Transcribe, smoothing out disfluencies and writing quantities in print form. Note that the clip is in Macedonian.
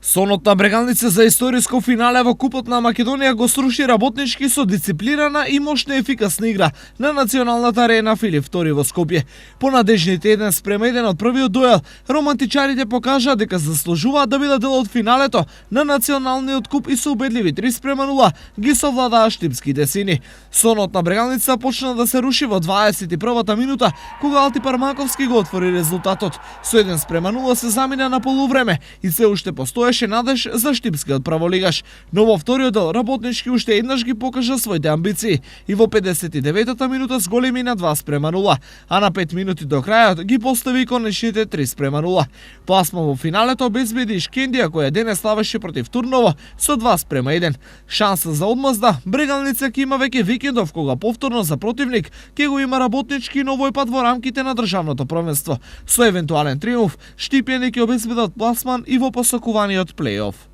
Сонот на Брегалница за историско финале во Купот на Македонија го сруши работнички со дисциплинирана и мощна ефикасна игра на националната арена Филип II во Скопје. По надежните 1:1 од првиот дуел, романтичарите покажаа дека заслужуваат да бидат дел од финалето на националниот куп и со убедливи 3:0 ги совладаа штипските сини. Сонот на Брегалница почна да се руши во 21-та минута, кога Алтипар Маковски го отвори резултатот. Со 1:0 се замина на полувреме и се уште постоеше надеж за штипскиот праволигаш. Но во вториот дел работнички уште еднаш ги покажа своите амбиции и во 59-та минута зголеми на 2:0, а на 5 минути до крајот ги постави конечните 3:0. Пласма во финалето обезбеди Шкендија, која денес славеше против Турново со 2:1. Шанса за одмазда Брегалница ќе има веќе викендов, кога повторно за противник ќе го има работнички, но овој пат во рамките на државното првенство. Со евентуален триумф, штипјани ќе обезбедат пласман и во посакуваниот плей-оф.